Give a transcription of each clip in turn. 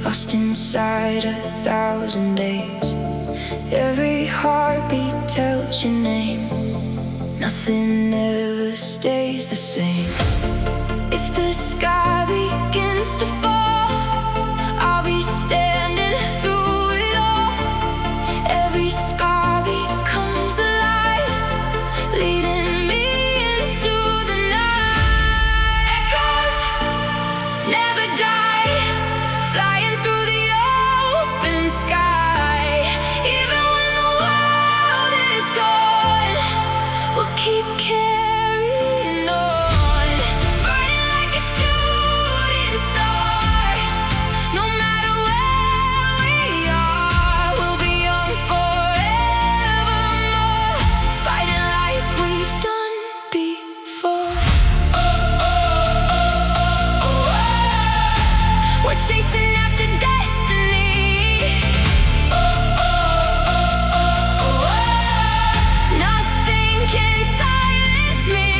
lost inside 1,000 days. Every heartbeat tells your name. Nothing ever stays the same. If the sky begins to fall, I'll be standing through it all. Every scar becomes alive, leading me into the night. Echoes never die, flying through the open sky. Even when the world is gone, we'll keep carrying on, burning like a shooting star. No matter where we are, we'll be young forevermore, fighting like we've done before. We're chasing after destiny. Nothing can silence me.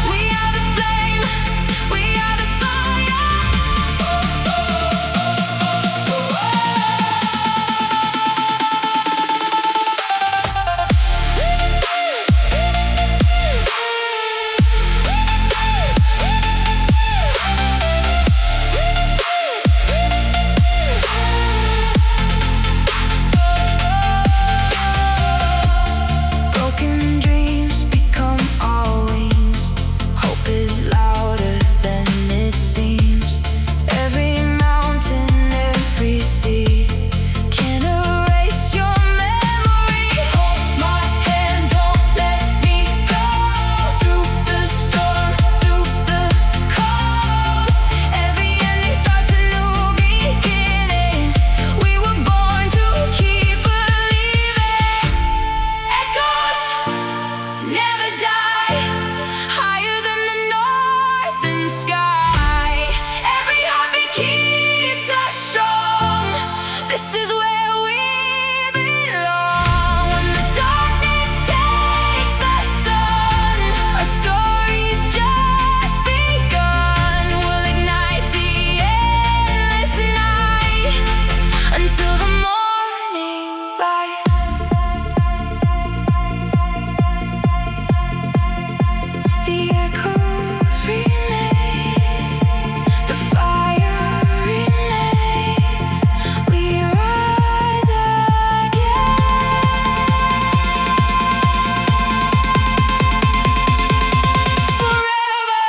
We are the flame, we are the fire. Broken dreams become our wings. Hope is louder than it seems. Every mountain, every sea can erase your memory. Hold my hand, don't let me go. Through the storm, through the cold, every ending starts a new beginning. We were born to keep believing. Echoes never die, higher than the northern sky. Every heartbeat keeps us strong. This is where we belong. When the darkness takes the sun, our story's just begun. We'll ignite the endless night until the morning light. The echoes remain, the fire remains. We rise again, forever.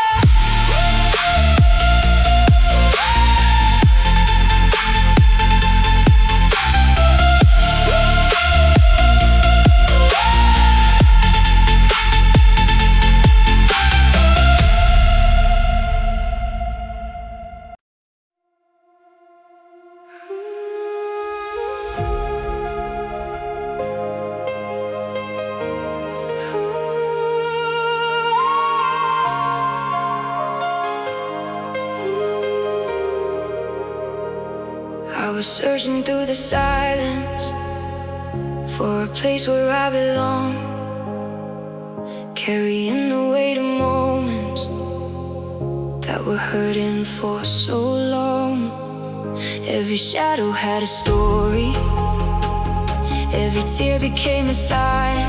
I was searching through the silence for a place where I belong, carrying the weight of moments that were hurting for so long. Every shadow had a story, every tear became a sign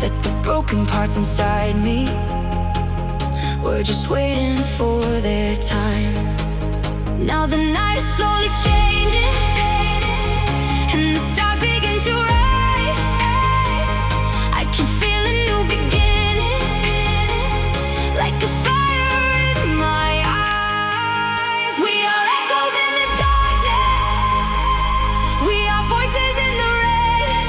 that the broken parts inside me were just waiting for their time. Now the night is slowly changing, and the stars begin to rise. I can feel a new beginning, like a fire in my eyes. We are echoes in the darkness, we are voices in the rain,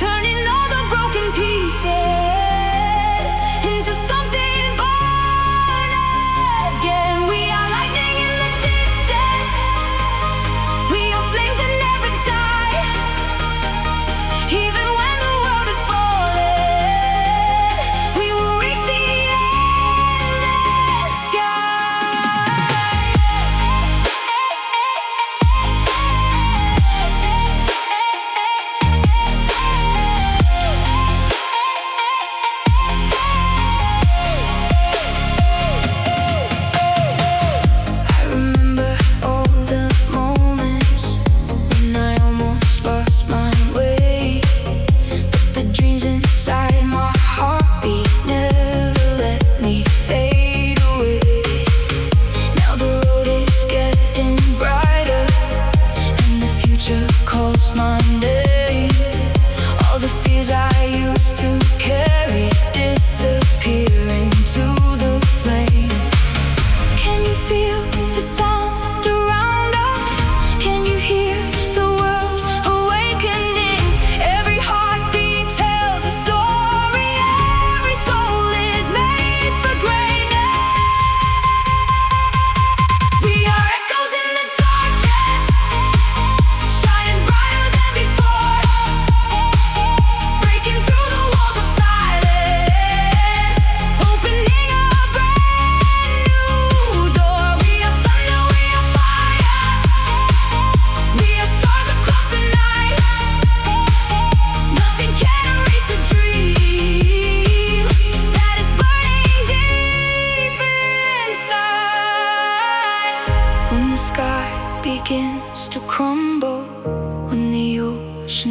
turning all the broken pieces into something born again. We are lightning in the distance, we are flames that never die.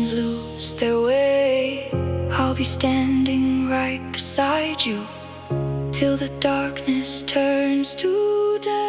directions lose their way, I'll be standing right beside you till the darkness turns to day.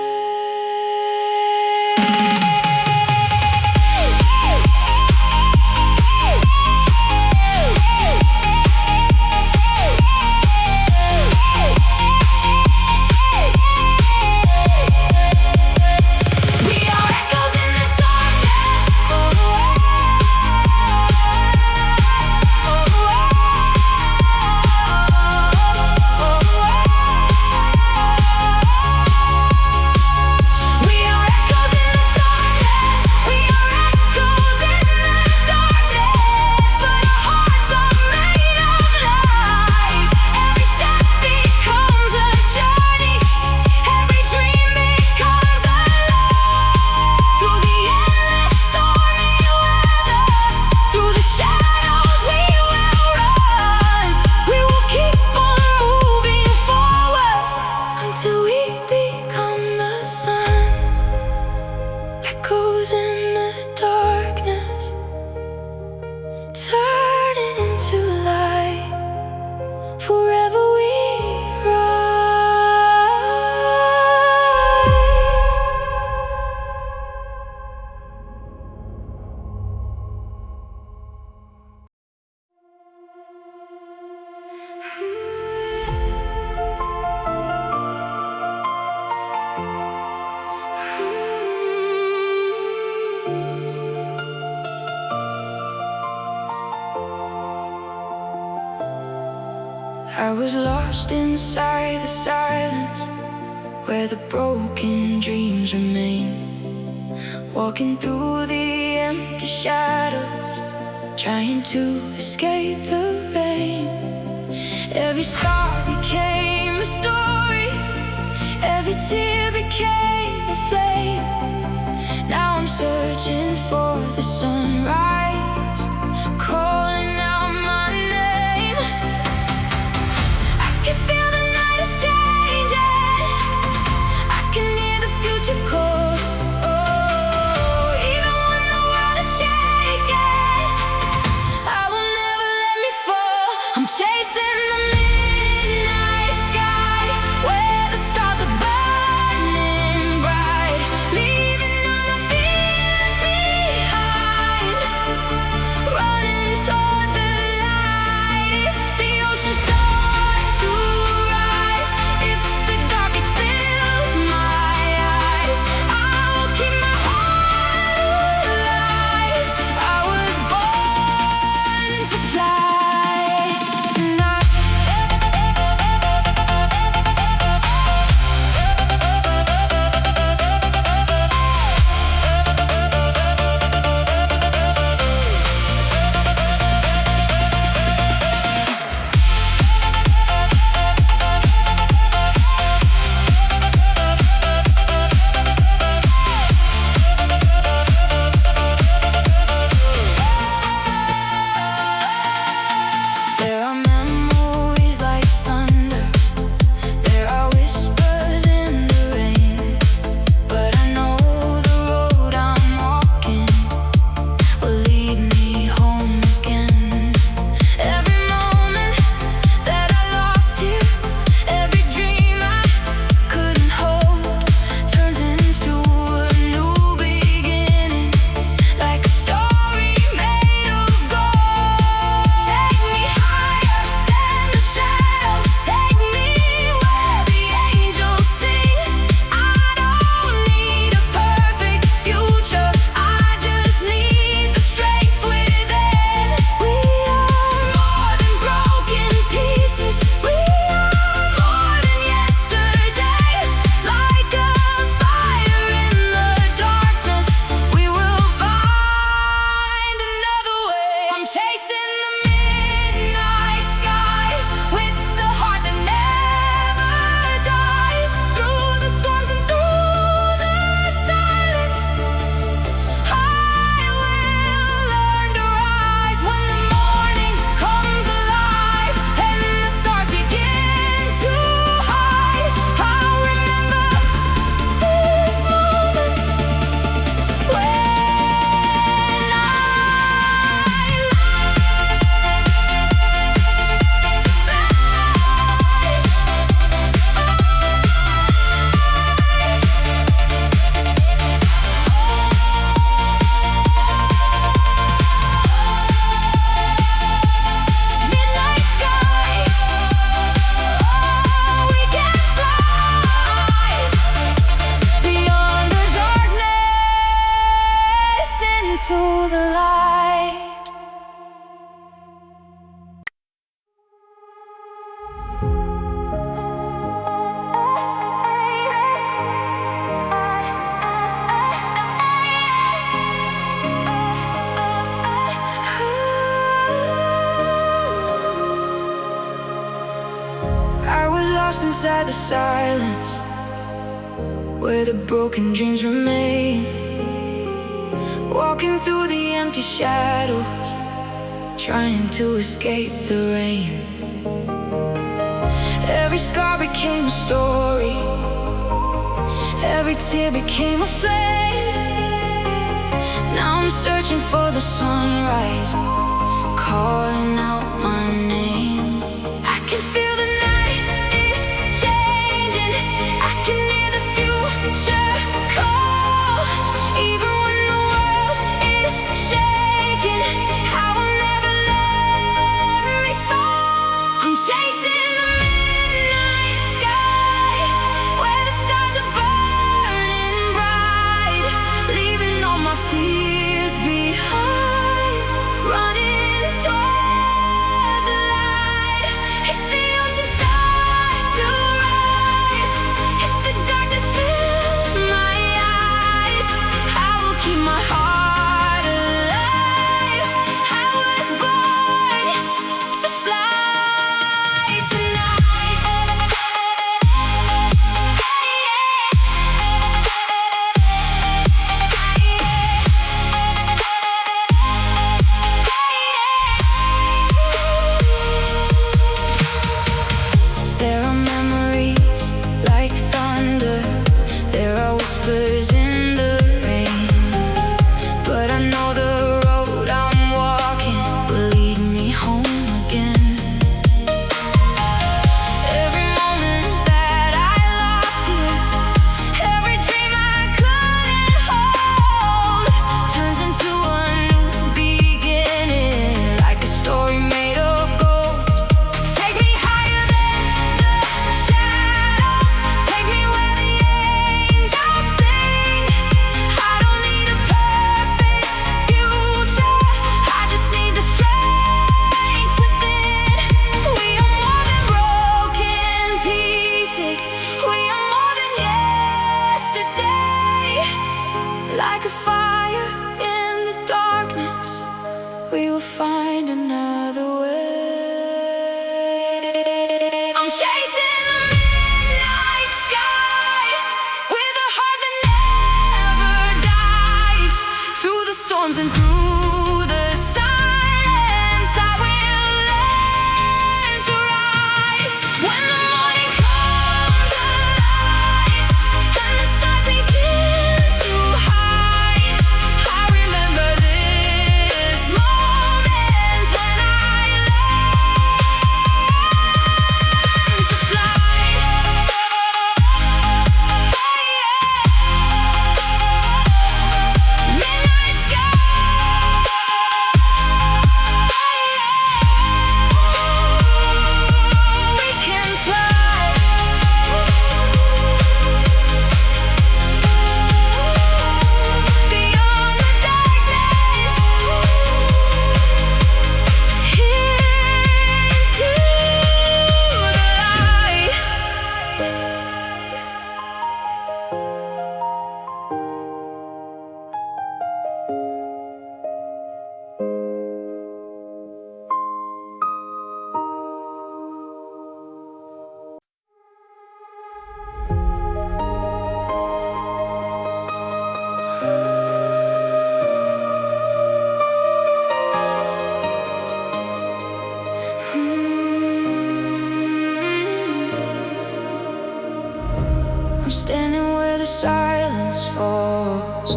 Echoes in the darkness, turning into light. Forever we rise. I was lost inside the silence where the broken dreams remain, walking through the empty shadows, trying to escape the rain. Every scar became a story, every tear became a flame. Now I'm searching for the sunrise, calling out my name. I can feel the night is changing, I can hear the future call. Oh, even when the world is shaking, I will never let me fall. I'm chasing the midnight sky where the stars are burning bright, leaving all my fears behind. lost inside the silence, where the broken dreams remain. Walking through the empty shadows, trying to escape the rain. Every scar became a story, every tear became a flame. Now I'm searching for the sunrise, calling out my name. I can feel the night is changing, I can hear the future call. Even when the world is shaking, I will never let me fall. I'm chasing the midnight sky, where the stars are burning bright, leaving all my fears behind, running toward the light. If the ocean starts to rise, if the darkness fills my eyes, I will keep my heart alive. I was born to fly tonight. There are memories like thunder, there are whispers in the rain, but I know the road I'm walking will lead me home again. Every moment that I lost here, every dream I couldn't hold, turns into a new beginning, like a story made of gold. Take me higher than the shadows, take me where the angels sing. I don't need a perfect future, I just need the strength within. We are more than broken pieces, we are more than yesterday. Like a fire in the darkness, we will find another way. I'm chasing the midnight sky, with a heart that never dies. Through the storms and through the silence, I will learn to rise. When the morning comes alive, and the stars begin to hide, I remember this moment when I learned to fly. Midnight sky, we can fly. Beyond the darkness, into the light. I'm standing where the silence falls,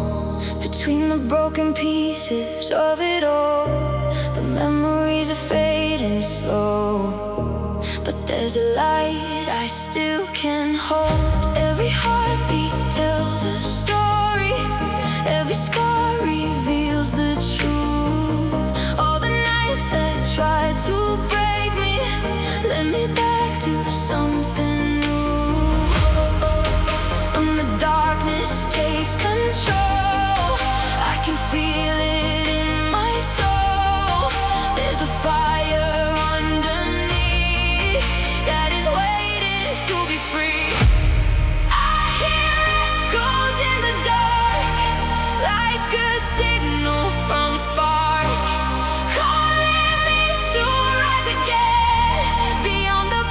between the broken pieces of it all. The memories are fading slow, but there's a light I still can hold. Every heartbeat tells a story, every scar reveals the truth. All the nights that tried to break me led me back to something new. When the darkness takes control, I can feel it in my soul. There's a fire underneath that is waiting to be free. I hear echoes in the dark, like a signal from a spark, calling me to rise again, beyond the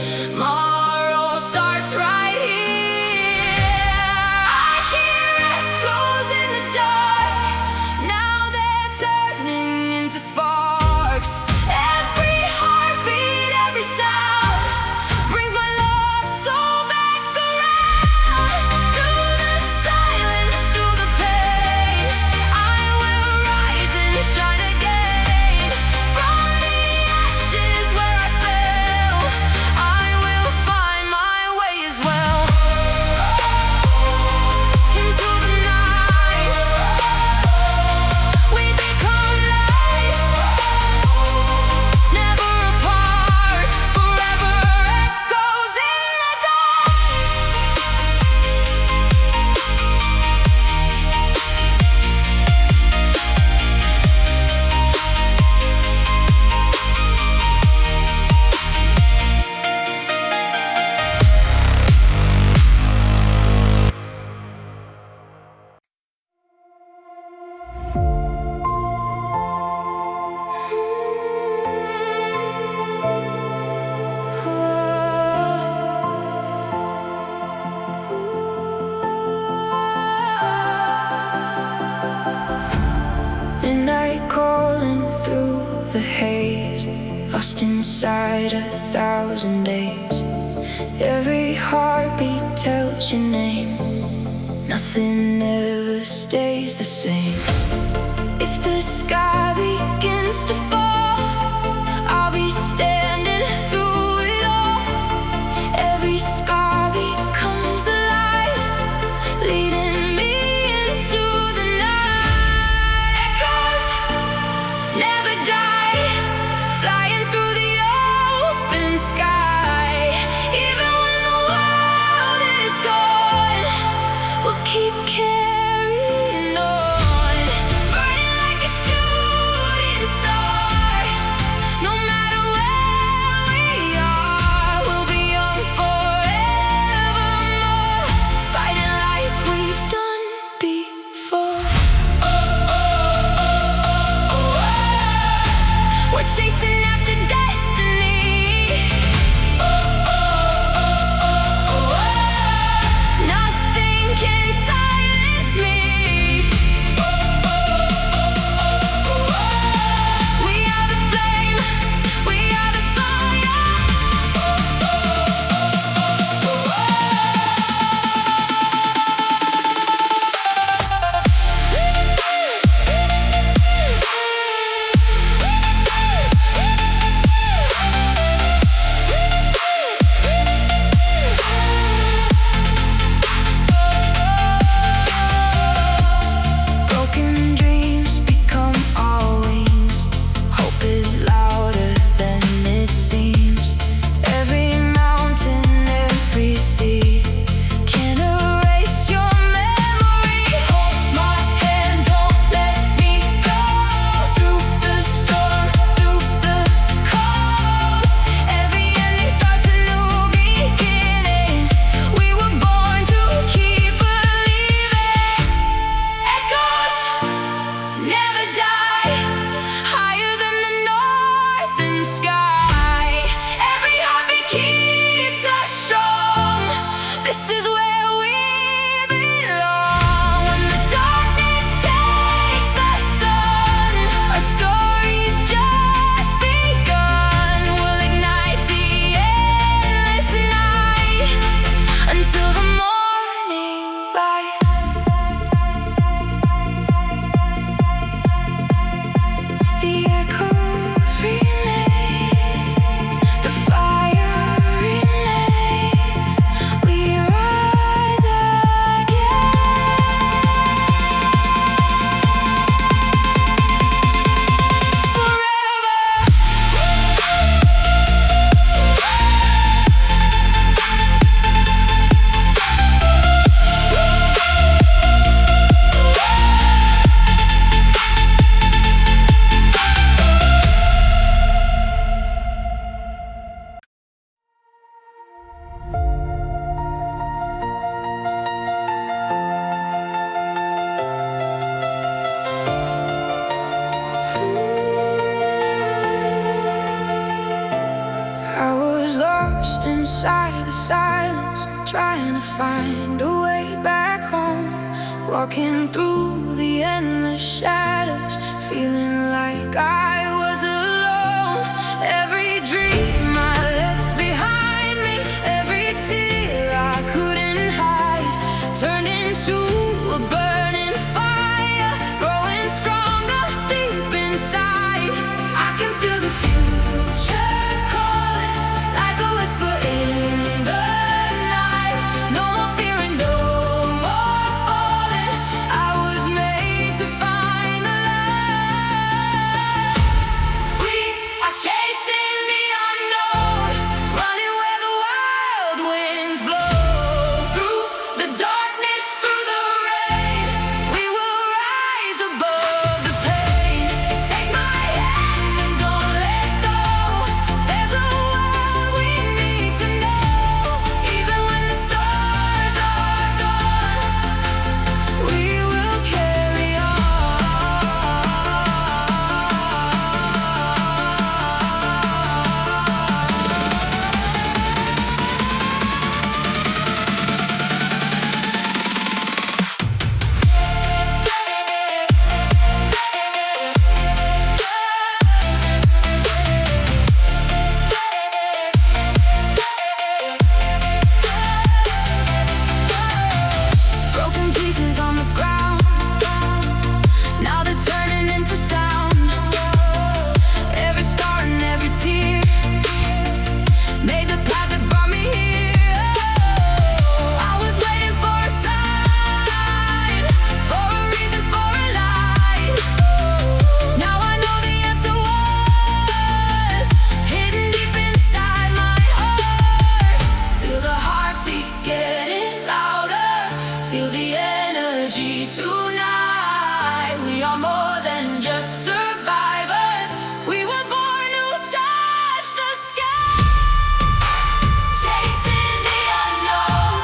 Tomorrow starts right here. I hear echoes in the dark. Now they're turning into sparks. Every heartbeat, every sound brings my lost soul back around. Through the silence, through the pain, I will rise and shine again. From the ashes where I fell, I will find my way as well. Into the night, we become light. Never apart, forever echoes in the dark. Midnight calling through the haze, lost inside 1,000 days. Every heartbeat tells your name. Nothing ever stays the same. If the sky begins to fall, I'll be standing through it all. Every scar becomes alive, leading me into the night. Echoes never die, flying through the open sky. Even when the world is gone, we'll keep carrying on, burning like a shooting star. No matter where we are, we'll be young forevermore, fighting like we've done before. We're chasing after destiny. Nothing can silence inside the silence, trying to find a way back home. Walking through the endless shadows, feeling like I was alone. Every dream I left behind me, every tear I couldn't hide, turned into a burning fire, growing stronger deep inside. I can feel the future calling, like a whisper in the night. No more fear and no more falling. I was made to find the light. We are chasing the unknown, running where the wild winds blow. Through the darkness, through the rain, we will rise above the pain. Take my hand and don't let go. There's a world we need to know. Even when the stars are gone, we will carry on. Broken pieces on the ground, now they're turning into sound. Every scar and every tear made the path that brought me here. I was waiting for a sign, for a reason, for a light. Now I know the answer was hidden deep inside my heart. Feel the heartbeat getting louder, feel the energy tonight. We are more than just survivors. We were born to touch the sky. Chasing the unknown,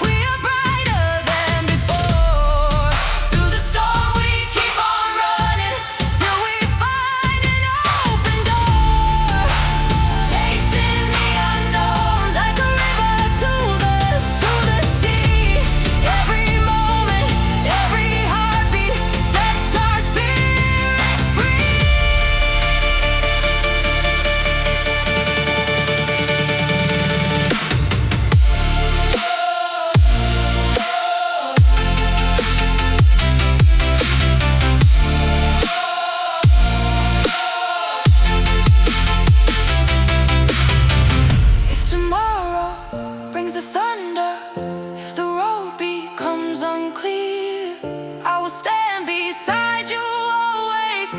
we are brighter than before. Through the storm we keep on running, till we find an open door. Chasing the unknown, like a river to the sea. Every moment, every heartbeat sets our spirits free. If tomorrow brings the thunder, if the road becomes unclear, I will stand beside you always.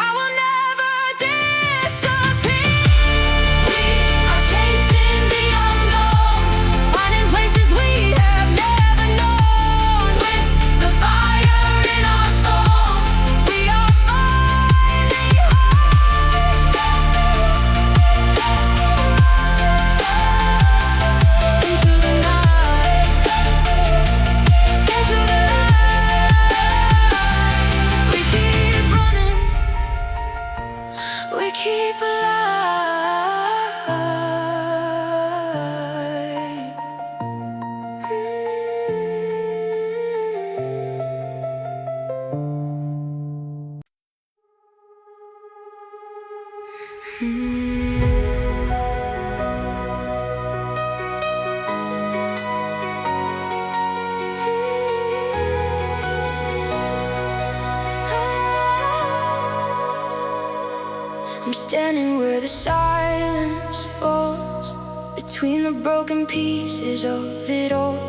I will never disappear. We are chasing the unknown, finding places we have never known. With the fire in our souls, we are finally home. Into the night, into the light, we keep running, we keep alive. I'm standing where the silence falls, between the broken pieces of it all.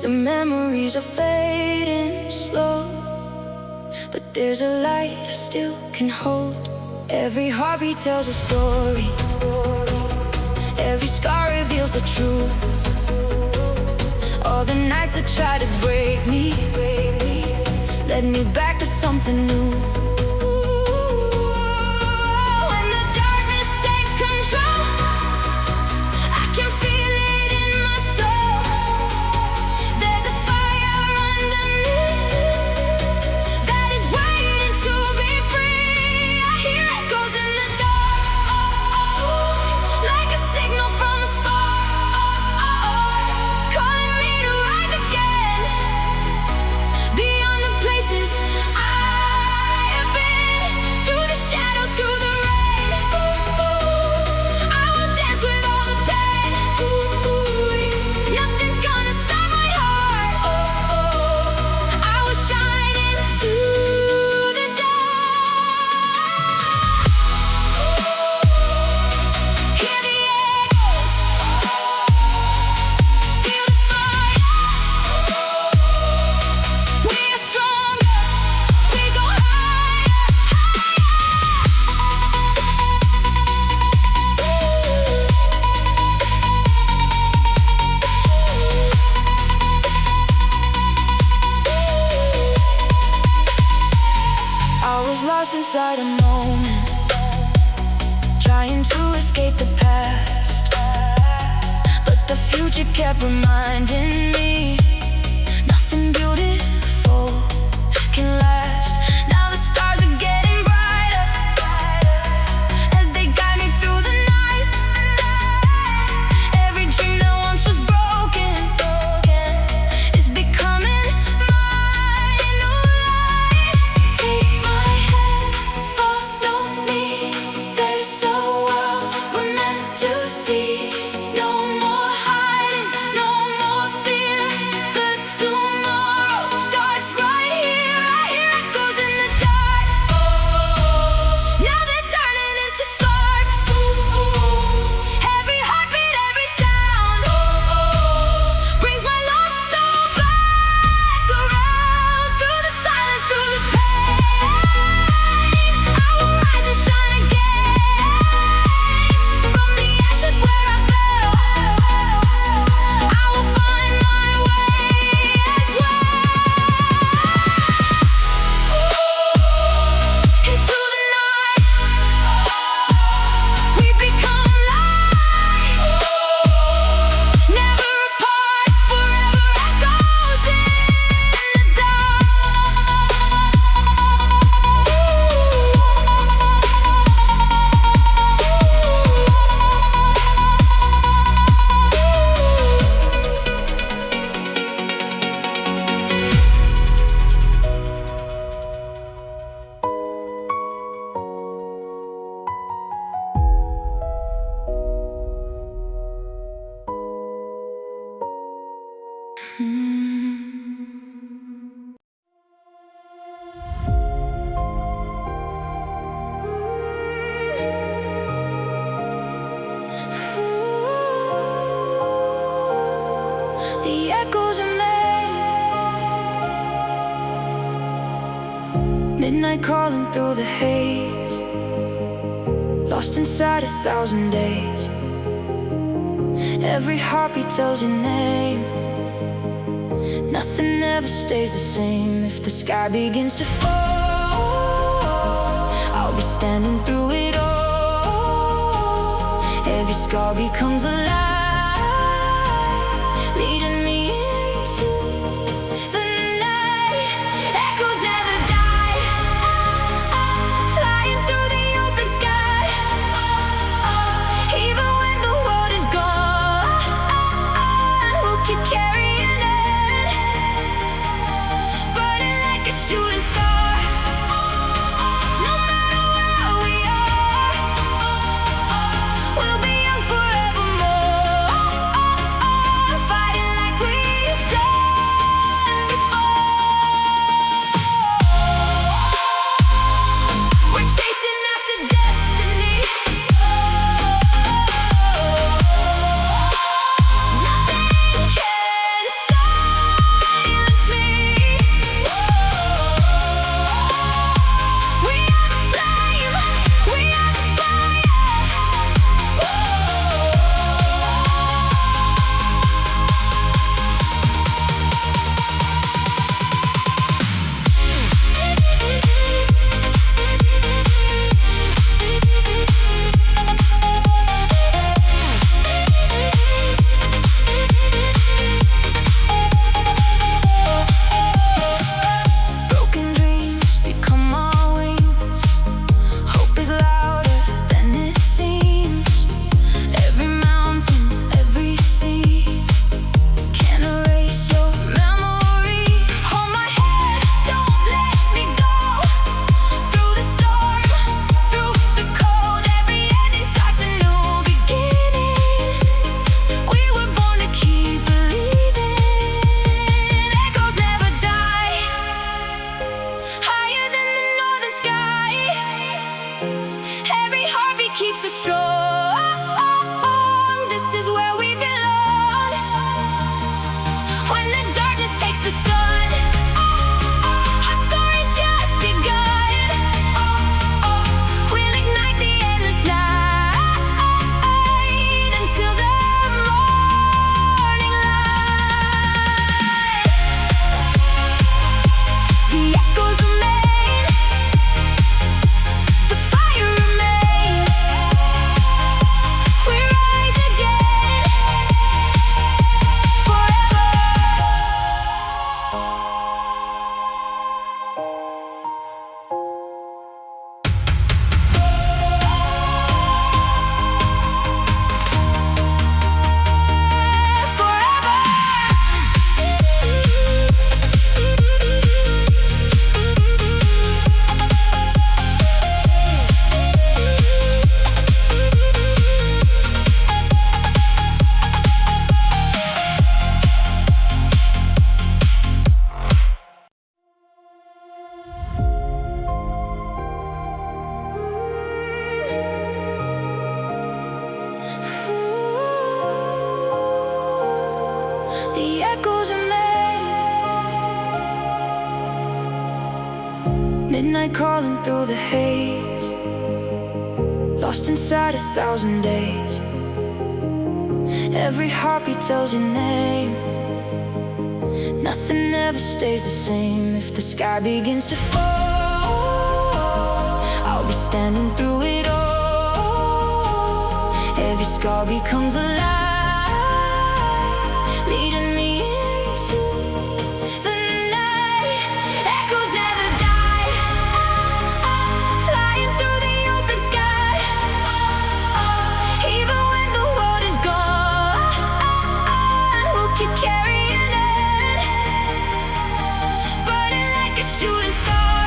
The memories are fading slow, but there's a light I still can hold. Every heartbeat tells a story, every scar reveals the truth. All the nights that tried to break me led me back to something new. When the darkness takes control, I can feel it in my soul. There's a fire underneath that is waiting to be free. I hear echoes in the dark, like a signal from a spark. inside a moment, trying to escape the past, but the future kept reminding me nothing beautiful can last. Now the stars are getting brighter as they guide me through the night. Every dream that once was broken is becoming mine. New light, take my hand, follow me. There's a world we're meant to see. No more hiding, no more fear. The tomorrow starts right here. I hear echoes in the dark. Now they're turning into sparks. Every heartbeat, every sound brings my lost soul back around. Through the silence, through the pain, I will rise and shine again. From the ashes where I fell, I will find my way as well. Into the night, we become light. Never apart, forever echoes in the The echoes remain. Midnight calling through the haze, lost inside 1,000 days. Every heartbeat tells your name. Nothing ever stays the same. If the sky begins to fall, I'll be standing through it all. Every scar becomes a light, leading me into the night. Echoes never die, flying through the open sky. Even when the world is gone, we'll keep carrying it, burning like a shooting star. No matter where we are, we'll be young forevermore. the echoes remain. Midnight calling through the haze, lost inside 1,000 days. Every heartbeat tells your name. Nothing ever stays the same. If the sky begins to fall, I'll be standing through it all. Every scar becomes a light, leading me into the night. Echoes never die, flying through the open sky. Even when the world is gone, we'll keep carrying on, burning like a shooting star.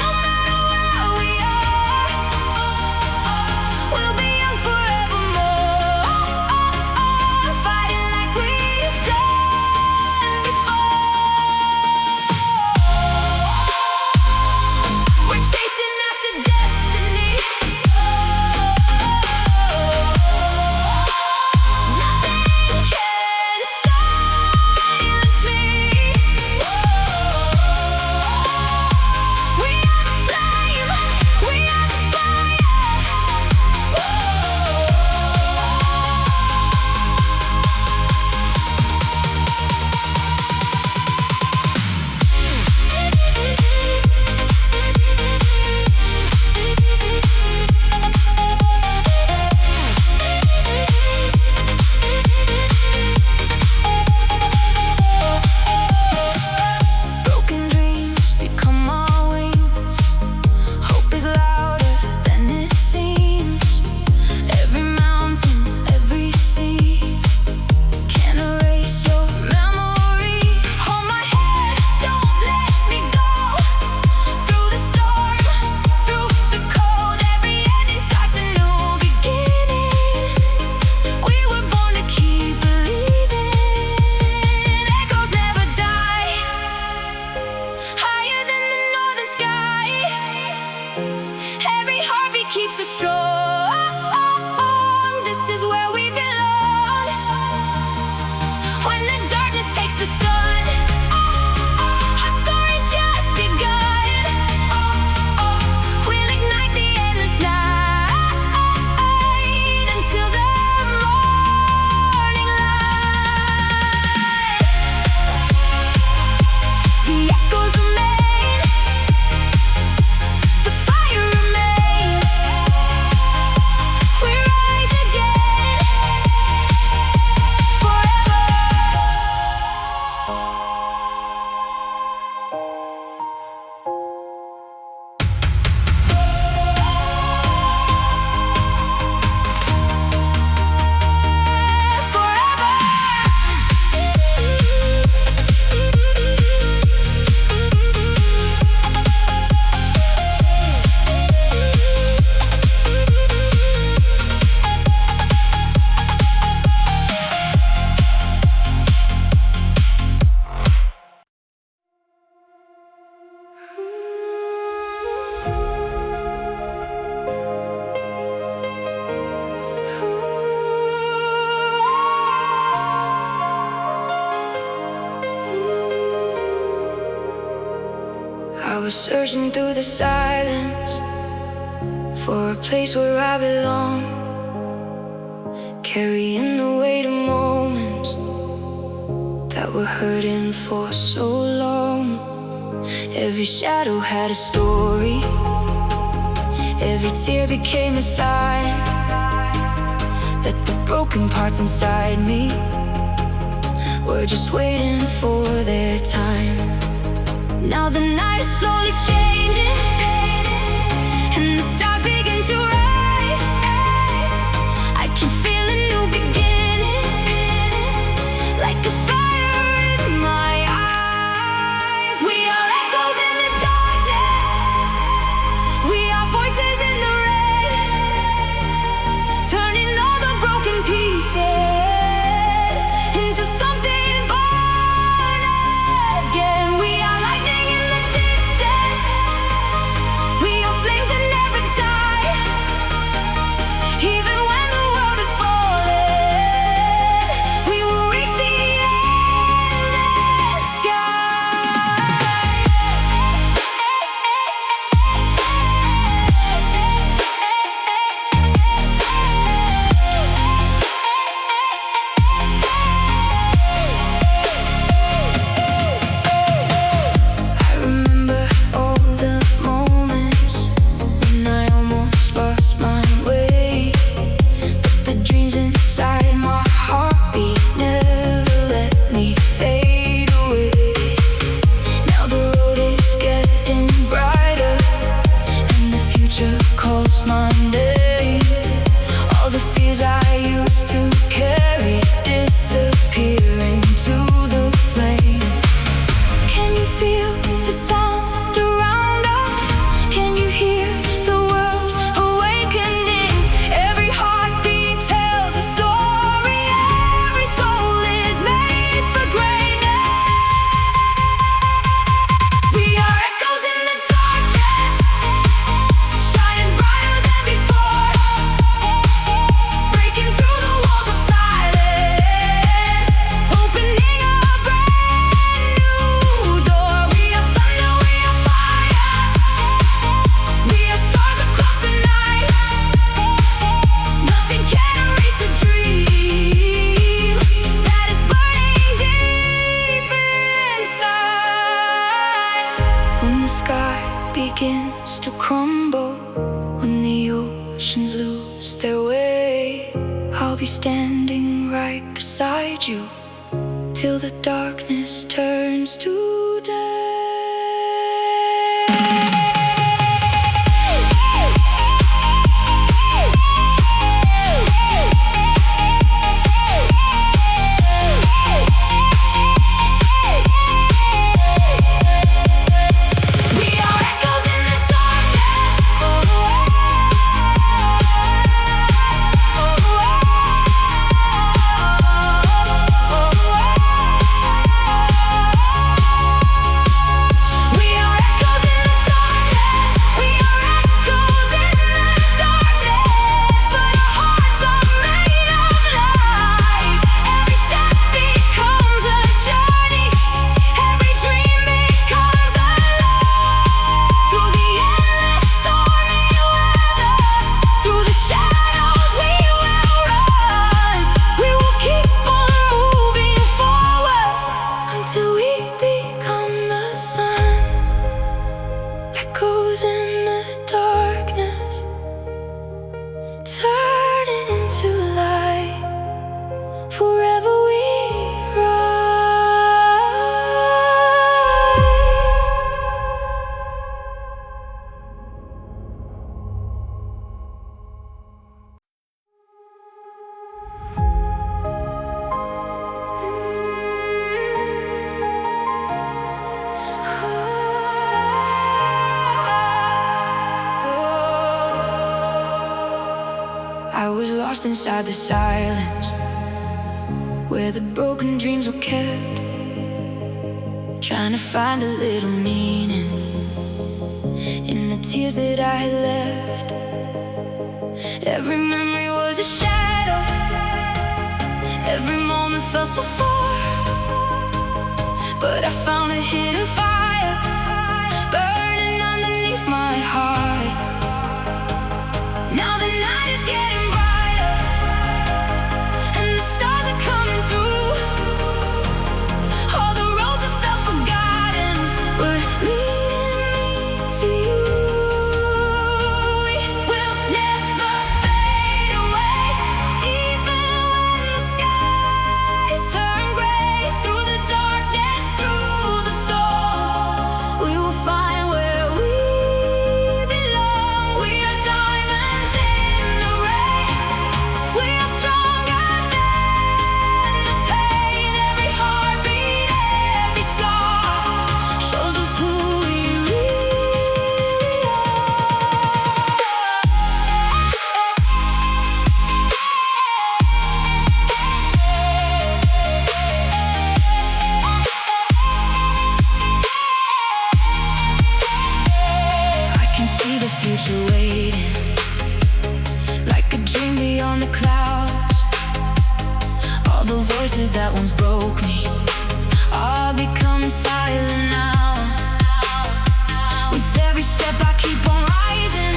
No matter where we are, we'll be young forevermore, fighting like we've done before. We're chasing after destiny. Nothing can silence me. We are the flame, we are the fire. Broken dreams become our wings. Hope is louder than it seems. Every mountain, every sea can erase your memory. Hold my hand, don't let me go. Through the storm, through the cold, every ending starts a new beginning. We were born to keep believing. Echoes never die, higher than the northern sky. Every heartbeat keeps us strong. This is where we belong. When the darkness takes the sun, our story's just begun. We'll ignite the endless night until the morning light. The echoes remain, the fire remains. We rise again, forever. I was searching through the silence for a place where I belong, carrying the weight of moments that were hurting for so long. Every shadow had a story, every tear became a sign that the broken parts inside me were just waiting for their time. Now the night is slowly changing, and the stars begin to rise. I can feel a new beginning, like a fire in my eyes. We are echoes in the darkness, we are voices in the rain, turning all the broken pieces into something born again. We are lightning in the distance, we are flames that never die. standing right beside you till the darkness turns to day. In the darkness, turning into light, forever we rise. I was lost inside the silence, where the broken dreams were kept, trying to find a little meaning in the tears that I had left. Every memory was a shadow, every moment felt so far, but I found a hidden fire burning underneath my heart. Now the night is getting brighter, and the stars are coming through. All the roads that felt forgotten were leading me to you. We will never fade away, even when the skies turn gray. Through the darkness, through the storm, we will find where we belong. We are diamonds in the rain. We are stronger than the pain. Every heartbeat, every scar shows us who we really are. I can see the future waiting, like a dream beyond the clouds. All the voices that once broke me are becoming silent now. With every step I keep on rising,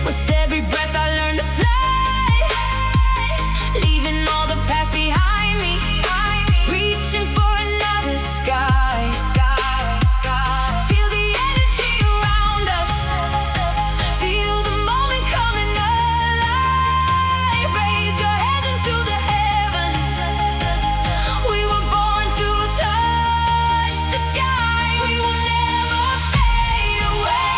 with every breath I learn to fly, leaving all the past behind me, reaching for another sky. Feel the energy around us, feel the moment coming alive. Raise your hands into the heavens. We were born to touch the sky. We will never fade away.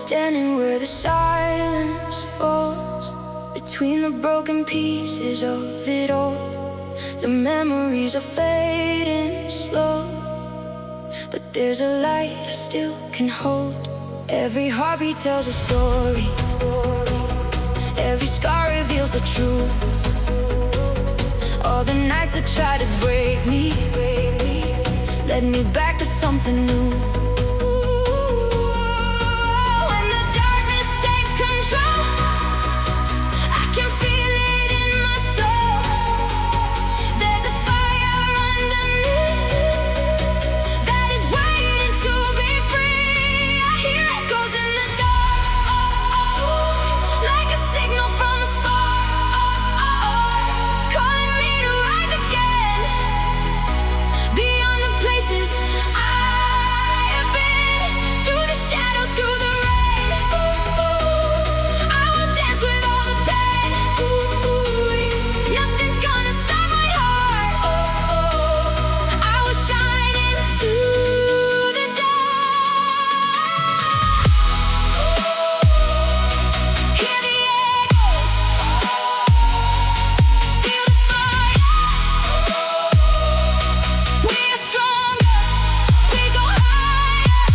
standing where the silence falls between the broken pieces of it all. The memories are fading slow, but there's a light I still can hold. Every heartbeat tells a story, every scar reveals the truth. All the nights that try to break me led me back to something new. When the darkness takes control, I can feel it in my soul. There's a fire underneath that is waiting to be free. I hear echoes in the dark, like a signal from a spark, calling me to rise again, beyond the places I have been, through the shadows, through the rain. I will dance with all the pain. Nothing's gonna stop my heart. I will shine into the dark. Hear the echoes, feel the fire. We are stronger, we go higher,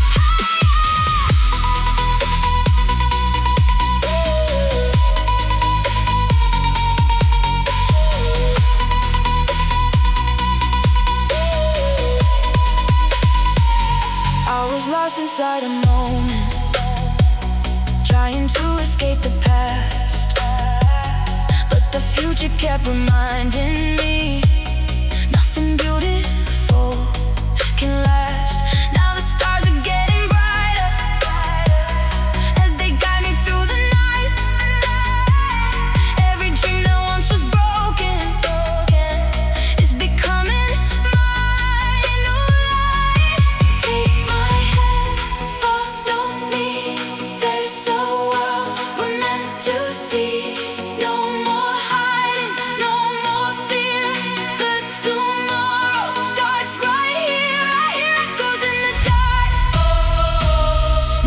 I was lost inside a moment, trying to escape the past, but the future kept reminding me nothing beautiful can last. Now the stars are getting brighter as they guide me through the night. Every dream that once was broken is becoming my new light. Take my hand, follow me. There's a world we're meant to see. No more hiding, no more fear. The tomorrow starts right here. I hear echoes in the dark.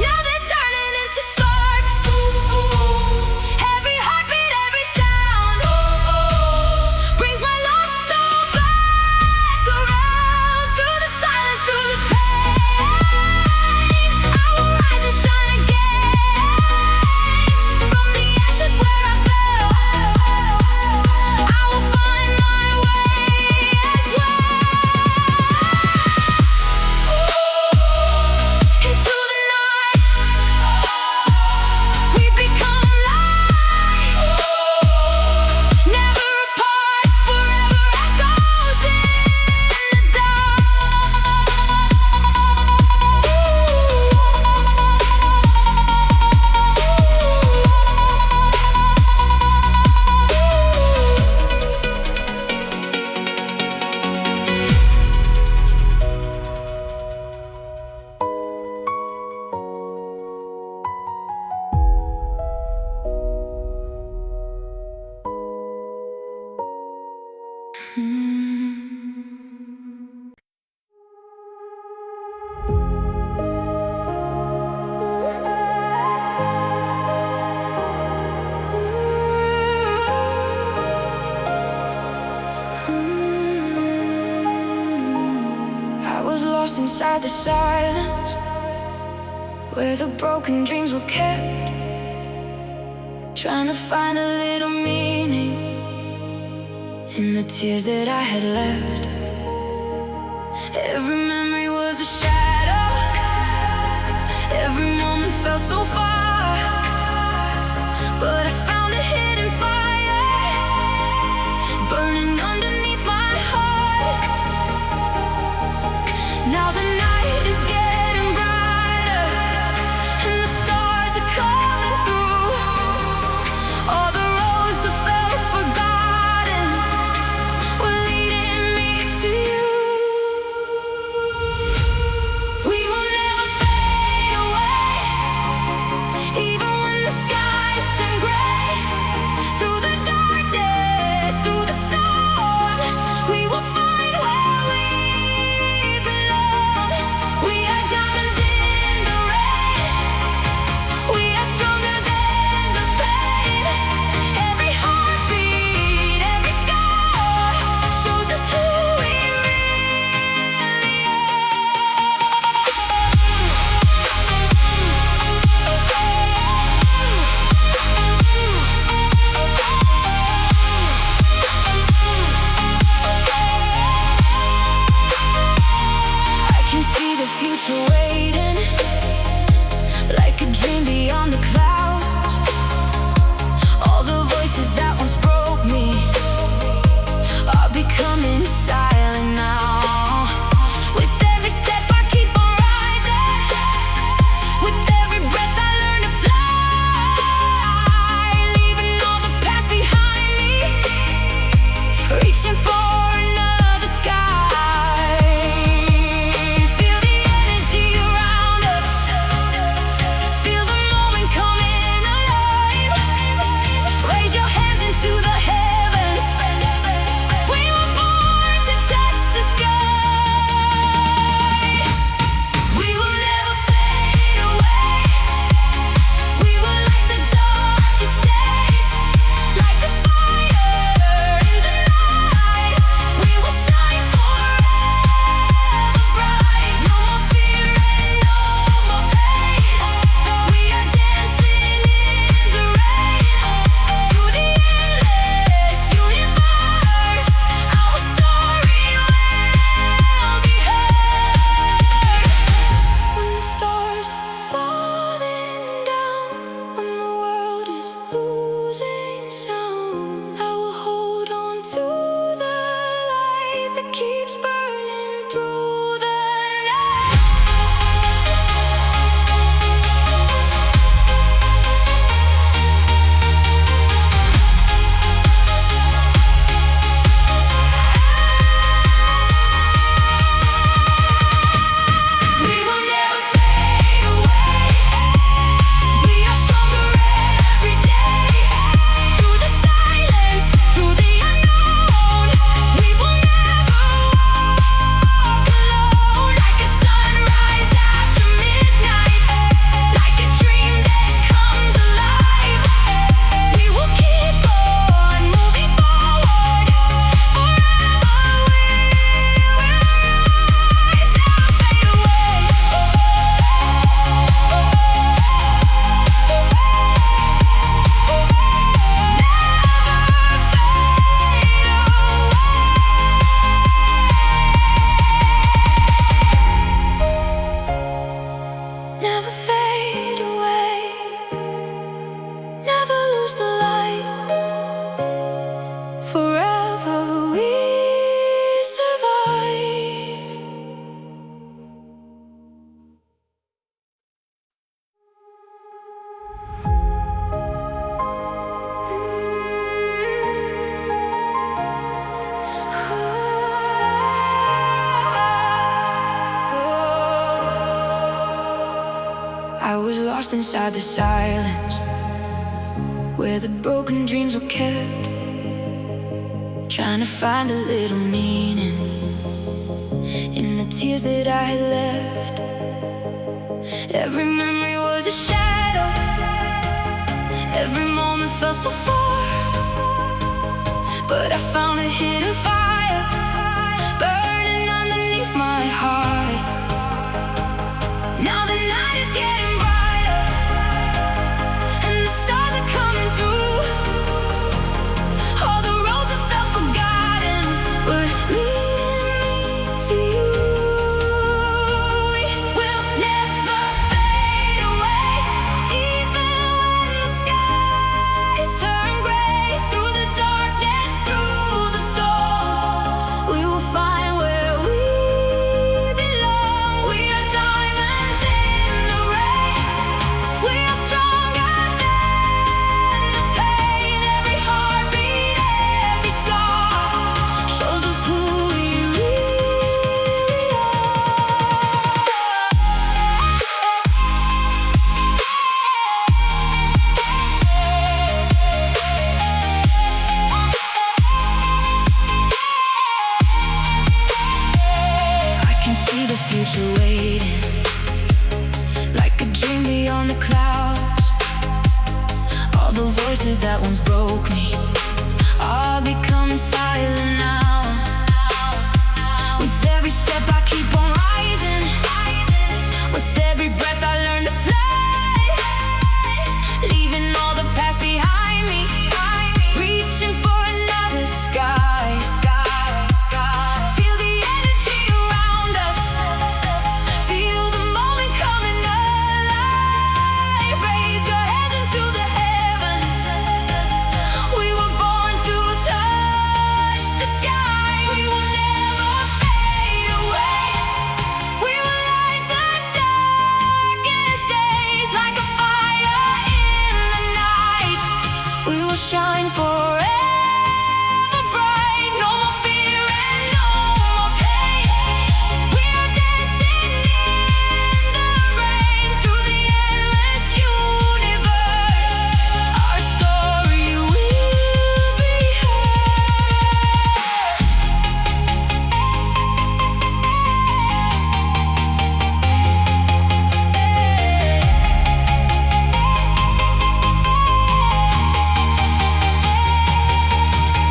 Now they're turning into sparks. Every heartbeat, every sound brings my lost soul back around. Through the silence, through the pain, I will rise and shine again. From the ashes where I fell, I will find my way as well. Into the night, we become light. Never apart, forever echoes in the I was lost inside the silence where the broken dreams were kept, trying to find a little meaning in the tears that I had left. Every memory was a shadow, every moment felt so far, but I found a hidden fire burning underneath my heart. Now the night is getting brighter and the stars are coming through. All the roads that felt forgotten were leading me to you. We will never fade away. lost inside the silence, where the broken dreams were kept, trying to find a little meaning in the tears that I had left. Every memory was a shadow, every moment felt so far, but I found a hidden fire burning underneath my heart. Now the night is getting brighter, and the stars are coming through. All the roads that felt forgotten were leading me to you. We will never fade away, even when the skies turn gray. Through the darkness, through the storm, we will find where we belong. We are diamonds in the rain. We are stronger than the pain. Every heartbeat, every scar shows us who we really are. I can see the future waiting, like a dream beyond the clouds. All the voices that once broke me are becoming silent now. With every step I keep on rising, with every breath I learn to fly, leaving all the past behind me, reaching for another sky. Feel the energy around us, feel the moment coming alive. Raise your hands into the heavens. We were born to touch the sky. We will never fade away. We will light the darkest days like a fire in the night. We will shine forever bright. No more fear and no more pain. We are dancing in the rain through the endless universe. Our story will be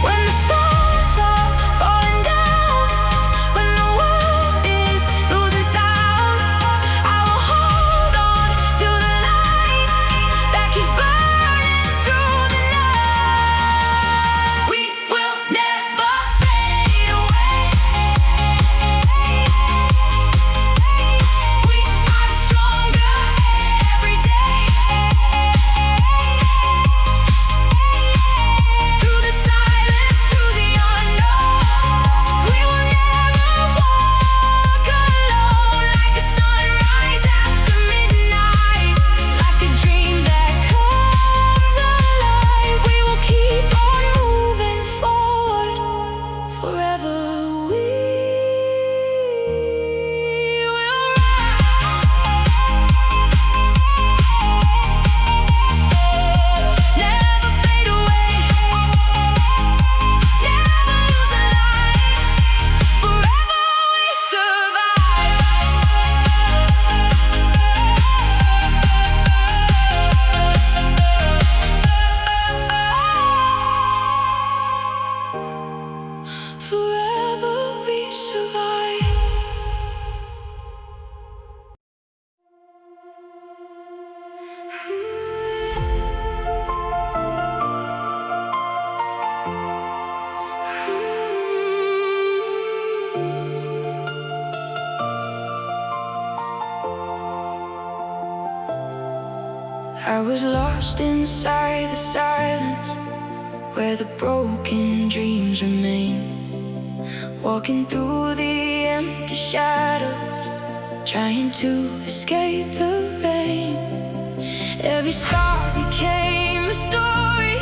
when the stars are falling down, when the world is losing sound. I will hold on to the light that keeps burning through the night. We will never fade away. We are stronger every day. Through the silence, through the unknown, we will never walk alone. Like a sunrise after midnight, like a dream that comes alive. We will keep on moving forward, forever we will never fade away, never lose a light. Forever we survive. Forever we survive. I was lost inside the silence, where the broken dreams remain, walking through the empty shadows, trying to escape the rain. Every scar became a story,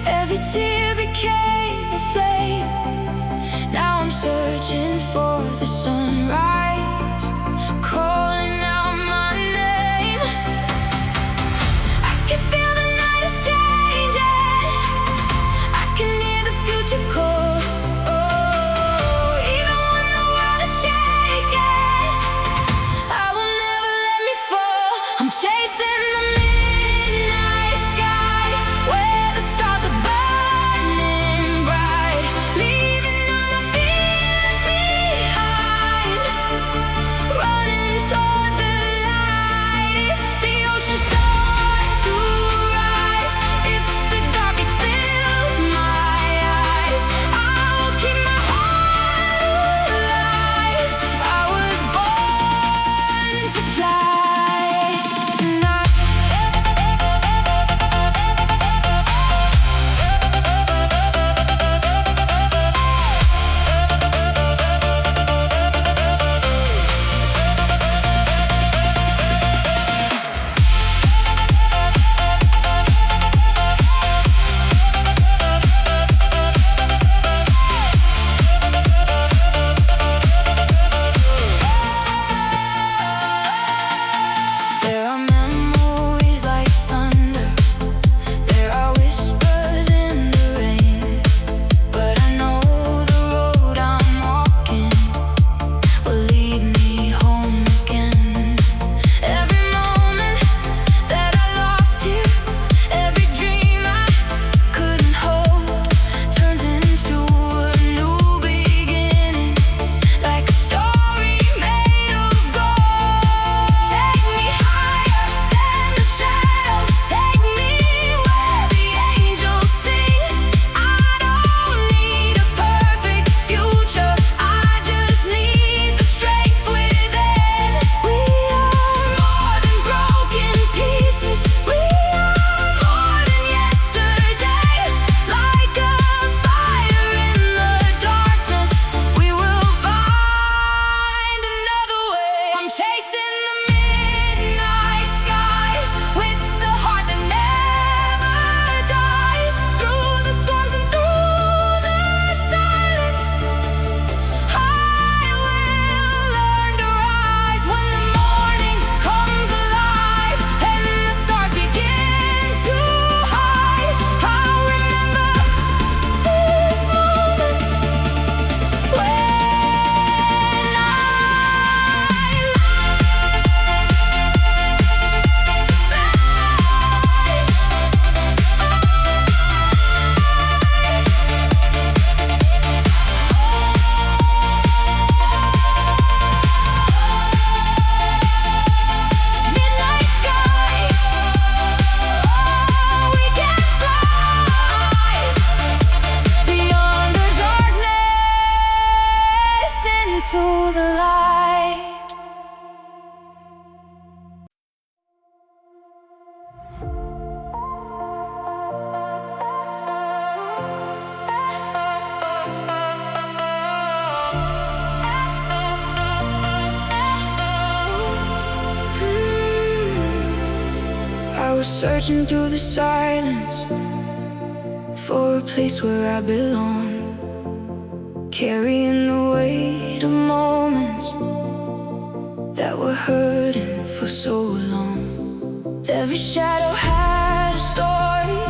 every tear became a flame. Now I'm searching for the sunrise, calling out my name. searching through the silence for a place where I belong, carrying the weight of moments that were hurting for so long. Every shadow had a story,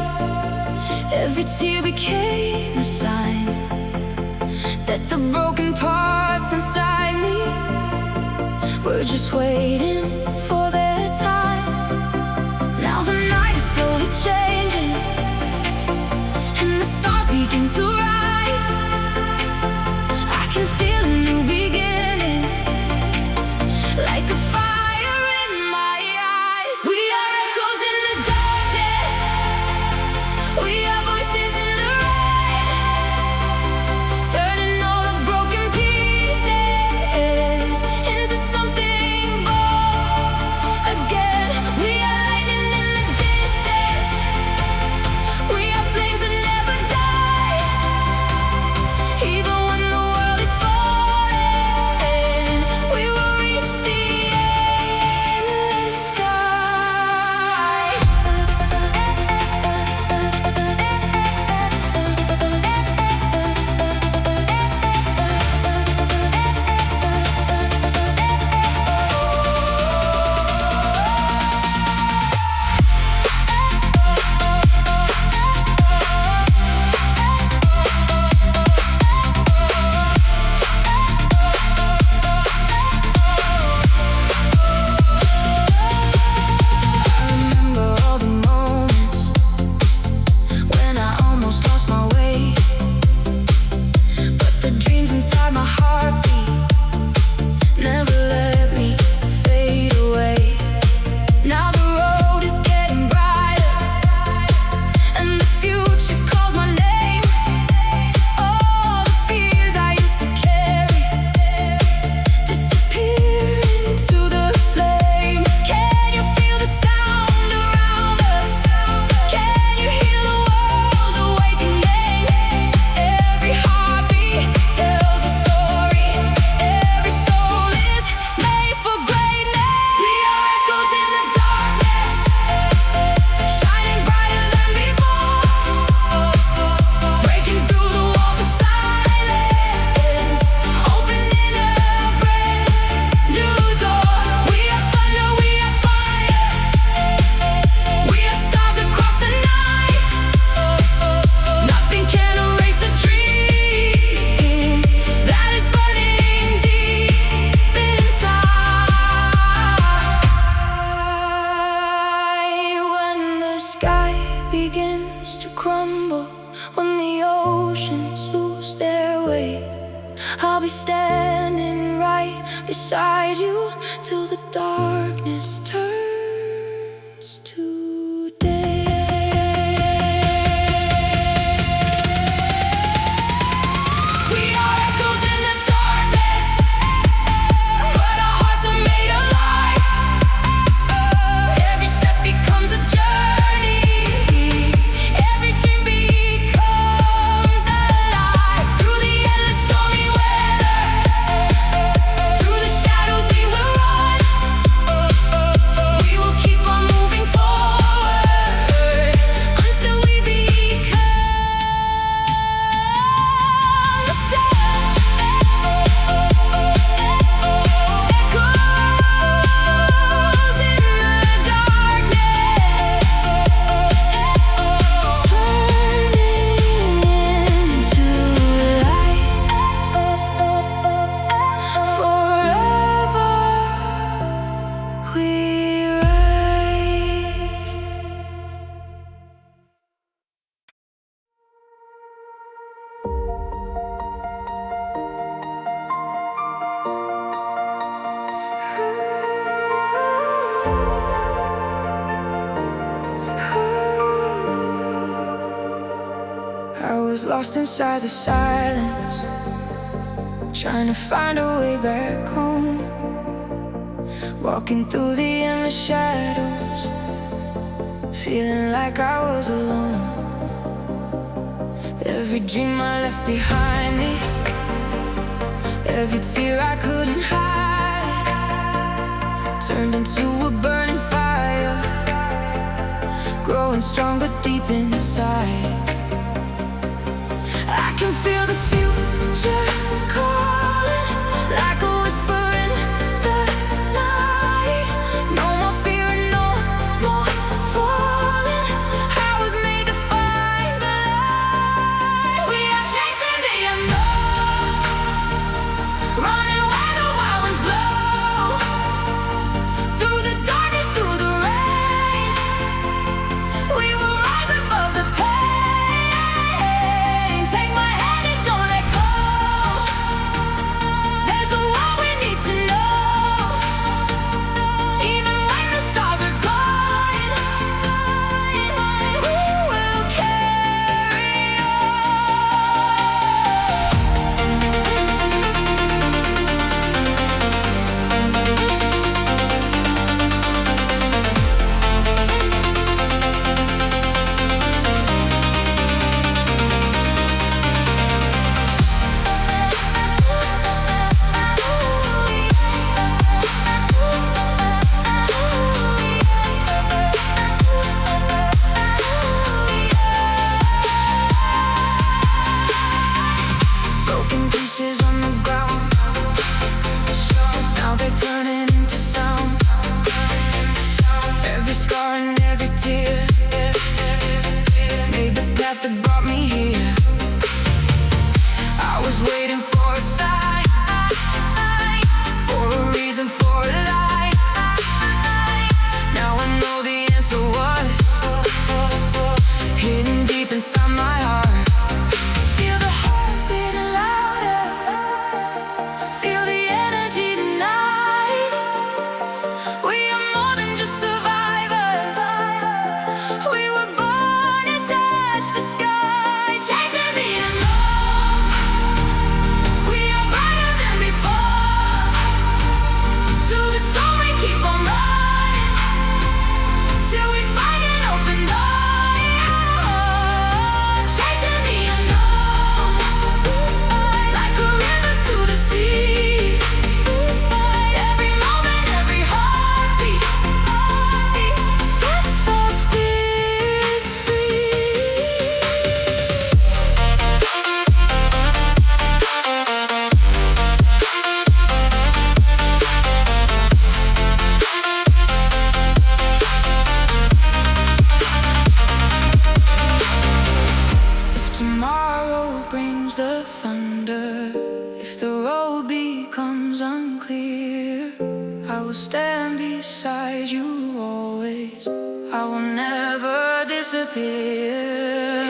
every tear became a sign that the broken parts inside me were just waiting for their time. Now the night is slowly changing, and the stars begin to rise. I can feel a new beginning, like a fire in my eyes. We are echoes in the darkness, we are voices in the rain, turning all the broken pieces into something bold again. We are lightning in the distance, we are flames that never die. Even when the world is falling, we will reach the endless sky. I remember all the moments when I almost lost my way, but the dreams inside my heartbeat never let me fade away. Now the road is getting brighter, and the future calls my name. All the fears I used to carry disappear into the flame. Can you feel the sound around us? Can you hear the world awakening? Every heartbeat tells a story, every soul is made for greatness. We are echoes in the darkness, shining brighter than before, breaking through the walls of silence, opening a brand new door. We are thunder, we are fire, we are stars across the night. Nothing can erase the dream that is burning deep inside. When the sky begins to crumble, when the oceans lose their way, I'll be standing right beside you till the darkness turns to day. We are echoes in the darkness, but our hearts are made alive. Every step becomes a journey, every dream becomes alive. Through the endless stormy weather, through the shadows we will run. We will keep on moving forward until we become the sun. Echoes in the darkness, turning into light. Forever we rise. I was lost inside the silence, trying to find a way back home, walking through the endless shadows, feeling like I was alone. Every dream I left behind me, every tear I couldn't hide, turned into a burning fire growing stronger deep inside. I can feel the future calling, like a whisper in the night. No more fear and no more falling. I was made to find the light. We are chasing the unknown, running where the wild winds blow. Through the darkness, through the rain, we will rise above the pain. Take my hand and don't let go. There's a war we need to know. Even when the stars are gone, we will carry broken pieces on the ground. Now they're turning into sound. Every scar and every tear made the path that brought me here. I was waiting for a sign, for a reason, for a light. Now I know the answer was hidden deep inside my heart. Feel the heart beating louder, feel the energy tonight. We are more than just survivors. We were born to touch the sky, chasing the unknown. We are brighter than before. Through the storm we keep on running, till we find an open door. Chasing the unknown, like a river to the sea. Every moment, every heartbeat sets our spirits free. If tomorrow brings the thunder, if the road becomes unclear, I will stand beside you always. I will never disappear.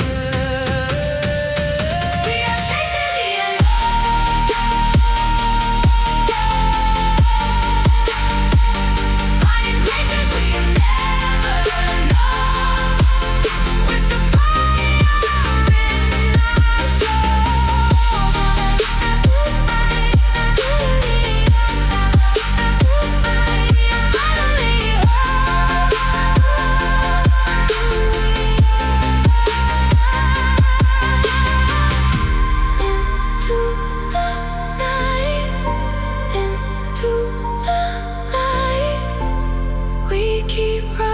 We are chasing the unknown, finding places we never known. With the fire in our soul, finally into the night, into the light, we keep running.